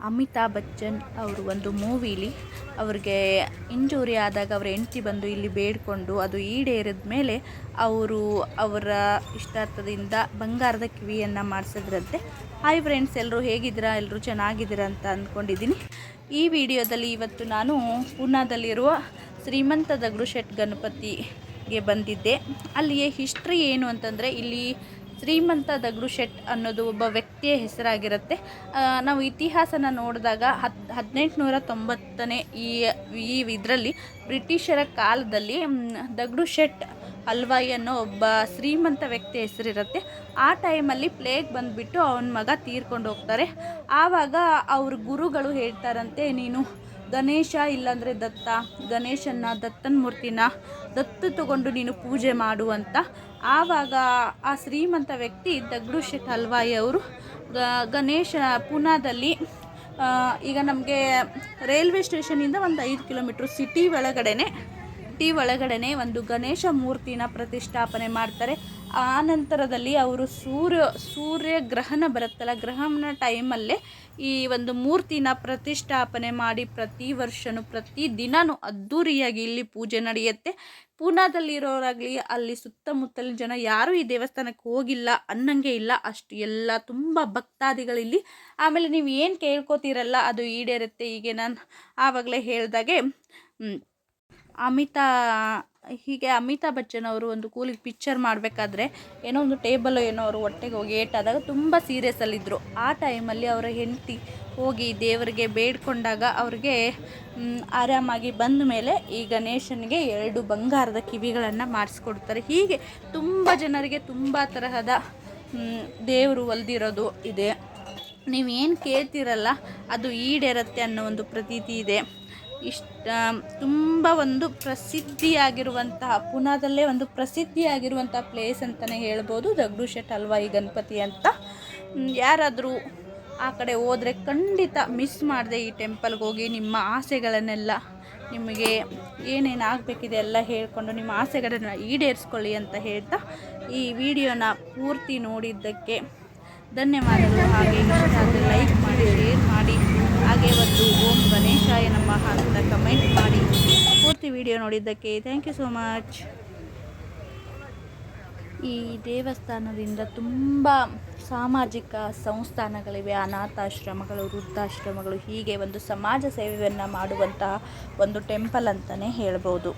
ಅಮಿತಾಬ್ ಬಚ್ಚನ್ ಅವರು ಒಂದು ಮೂವಿಲಿ ಅವ್ರಿಗೆ ಇಂಜುರಿ ಆದಾಗ ಅವ್ರ ಹೆಂಡತಿ ಬಂದು ಇಲ್ಲಿ ಬೇಡಿಕೊಂಡು ಅದು ಈಡೇರಿದ ಮೇಲೆ ಅವರ ಇಷ್ಟಾರ್ಥದಿಂದ ಬಂಗಾರದ ಕಿವಿಯನ್ನು ಮಾಡಿಸಿದ್ರಂತೆ. ಹಾಯ್ ಫ್ರೆಂಡ್ಸ್, ಎಲ್ಲರೂ ಹೇಗಿದ್ದೀರಾ? ಎಲ್ಲರೂ ಚೆನ್ನಾಗಿದ್ದೀರಾ ಅಂತ ಅಂದ್ಕೊಂಡಿದ್ದೀನಿ. ಈ ವಿಡಿಯೋದಲ್ಲಿ ಇವತ್ತು ನಾನು ಪೂನಾದಲ್ಲಿರುವ ಶ್ರೀಮಂತ ದಗಡು ಶೆಟ್ ಗಣಪತಿಗೆ ಬಂದಿದ್ದೆ. ಅಲ್ಲಿಯ ಹಿಸ್ಟ್ರಿ ಏನು ಅಂತಂದರೆ, ಇಲ್ಲಿ ಶ್ರೀಮಂತ ದಗಡು ಶೆಟ್ ಅನ್ನೋದು ಒಬ್ಬ ವ್ಯಕ್ತಿಯ ಹೆಸರಾಗಿರುತ್ತೆ. ನಾವು ಇತಿಹಾಸನ ನೋಡಿದಾಗ 1890ನೇ ಇದರಲ್ಲಿ ಬ್ರಿಟಿಷರ ಕಾಲದಲ್ಲಿ ದಗಡು ಶೆಟ್ ಹಲ್ವಾಯಿ ಅನ್ನೋ ಒಬ್ಬ ಶ್ರೀಮಂತ ವ್ಯಕ್ತಿ ಹೆಸರಿರುತ್ತೆ. ಆ ಟೈಮಲ್ಲಿ ಪ್ಲೇಗ್ ಬಂದುಬಿಟ್ಟು ಅವನ ಮಗ ತೀರ್ಕೊಂಡು ಹೋಗ್ತಾರೆ. ಆವಾಗ ಅವ್ರ ಗುರುಗಳು ಹೇಳ್ತಾರಂತೆ, ನೀನು ಗಣೇಶ ಇಲ್ಲಾಂದರೆ ದತ್ತನ ಮೂರ್ತಿನ ದತ್ತು ತಗೊಂಡು ನೀನು ಪೂಜೆ ಮಾಡು ಅಂತ. ಆವಾಗ ಆ ಶ್ರೀಮಂತ ವ್ಯಕ್ತಿ ದಗಡು ಶೆಟ್ ಹಲ್ವಾಯಿ ಅವರು ಗಣೇಶ ಪೂನಾದಲ್ಲಿ ಈಗ ನಮಗೆ ರೈಲ್ವೆ ಸ್ಟೇಷನಿಂದ ಒಂದು 5 ಕಿಲೋಮೀಟ್ರ್ ಸಿಟಿ ಒಳಗಡೆ ಒಂದು ಗಣೇಶ ಮೂರ್ತಿನ ಪ್ರತಿಷ್ಠಾಪನೆ ಮಾಡ್ತಾರೆ. ಆ ನಂತರದಲ್ಲಿ ಅವರು ಸೂರ್ಯ ಗ್ರಹಣ ಬರುತ್ತಲ್ಲ, ಗ್ರಹಣ ಟೈಮಲ್ಲೇ ಈ ಒಂದು ಮೂರ್ತಿನ ಪ್ರತಿಷ್ಠಾಪನೆ ಮಾಡಿ ಪ್ರತಿ ದಿನವೂ ಅದ್ಧೂರಿಯಾಗಿ ಇಲ್ಲಿ ಪೂಜೆ ನಡೆಯುತ್ತೆ. ಪೂನಾದಲ್ಲಿರೋರಾಗಲಿ ಅಲ್ಲಿ ಸುತ್ತಮುತ್ತಲಿನ ಜನ ಯಾರೂ ಈ ದೇವಸ್ಥಾನಕ್ಕೆ ಹೋಗಿಲ್ಲ ಅನ್ನಂಗೆ ಇಲ್ಲ, ಅಷ್ಟು ಎಲ್ಲ ತುಂಬ ಭಕ್ತಾದಿಗಳಿಲ್ಲಿ. ಆಮೇಲೆ ನೀವು ಏನು ಕೇಳ್ಕೊತೀರಲ್ಲ ಅದು ಈಡೇರುತ್ತೆ. ಹೀಗೆ ನಾನು ಆವಾಗಲೇ ಹೇಳಿದಾಗೆ ಅಮಿತಾಬ್ ಬಚ್ಚನ್ ಅವರು ಒಂದು ಕೂಲಿಗೆ ಪಿಕ್ಚರ್ ಮಾಡಬೇಕಾದ್ರೆ ಏನೋ ಒಂದು ಟೇಬಲ್ ಏನೋ ಅವರು ಹೊಟ್ಟೆಗೆ ಹೋಗಿ ಏಟಾದಾಗ ತುಂಬ ಸೀರಿಯಸ್ಸಲ್ಲಿದ್ದರು. ಆ ಟೈಮಲ್ಲಿ ಅವರ ಹೆಂಡತಿ ಹೋಗಿ ದೇವರಿಗೆ ಬೇಡ್ಕೊಂಡಾಗ ಅವ್ರಿಗೆ ಆರಾಮಾಗಿ ಬಂದ ಮೇಲೆ ಈ ಗಣೇಶನಿಗೆ 2 ಬಂಗಾರದ ಕಿವಿಗಳನ್ನು ಮಾಡಿಸ್ಕೊಡ್ತಾರೆ. ಹೀಗೆ ತುಂಬ ಜನರಿಗೆ ತುಂಬ ತರಹದ ದೇವರು ಒಲ್ದಿರೋದು ಇದೆ. ನೀವೇನು ಕೇಳ್ತಿರಲ್ಲ ಅದು ಈಡೇರುತ್ತೆ ಅನ್ನೋ ಒಂದು ಪ್ರತೀತಿ ಇದೆ. ತುಂಬ ಒಂದು ಪ್ರಸಿದ್ಧಿಯಾಗಿರುವಂತಹ ಪೂನಾದಲ್ಲೇ ಒಂದು ಪ್ರಸಿದ್ಧಿಯಾಗಿರುವಂಥ ಪ್ಲೇಸ್ ಅಂತಲೇ ಹೇಳ್ಬೋದು ದಗಡು ಶೆಟ್ ಹಲ್ವಾಯಿ ಗಣಪತಿ ಅಂತ. ಯಾರಾದರೂ ಆ ಕಡೆ ಹೋದರೆ ಖಂಡಿತ ಮಿಸ್ ಮಾಡದೆ ಈ ಟೆಂಪಲ್ಗೆ ಹೋಗಿ ನಿಮ್ಮ ಆಸೆಗಳನ್ನೆಲ್ಲ, ನಿಮಗೆ ಏನೇನು ಆಗಬೇಕಿದೆ ಎಲ್ಲ ಹೇಳ್ಕೊಂಡು ನಿಮ್ಮ ಆಸೆಗಳನ್ನು ಈಡೇರಿಸ್ಕೊಳ್ಳಿ ಅಂತ ಹೇಳ್ತಾ ಈ ವಿಡಿಯೋನ ಪೂರ್ತಿ ನೋಡಿದ್ದಕ್ಕೆ ಧನ್ಯವಾದಗಳು. ಹಾಗೆ ಇಷ್ಟ ಆದರೆ ಲೈಕ್ ಮಾಡಿ, ಶೇರ್ ಮಾಡಿ, ಹಾಗೆ ಒಂದು ಓಂ ಗಣೇಶಾಯ ನಮಃ ಅಂತ ಕಮೆಂಟ್ ಮಾಡಿ. ಪೂರ್ತಿ ವಿಡಿಯೋ ನೋಡಿದ್ದಕ್ಕೆ ಥ್ಯಾಂಕ್ ಯು ಸೋ ಮಚ್. ಈ ದೇವಸ್ಥಾನದಿಂದ ತುಂಬ ಸಾಮಾಜಿಕ ಸಂಸ್ಥಾನಗಳಿವೆ, ಅನಾಥಾಶ್ರಮಗಳು, ವೃದ್ಧಾಶ್ರಮಗಳು, ಹೀಗೆ ಒಂದು ಸಮಾಜ ಸೇವೆಯನ್ನು ಮಾಡುವಂತಹ ಒಂದು ಟೆಂಪಲ್ ಅಂತಲೇ ಹೇಳ್ಬೋದು.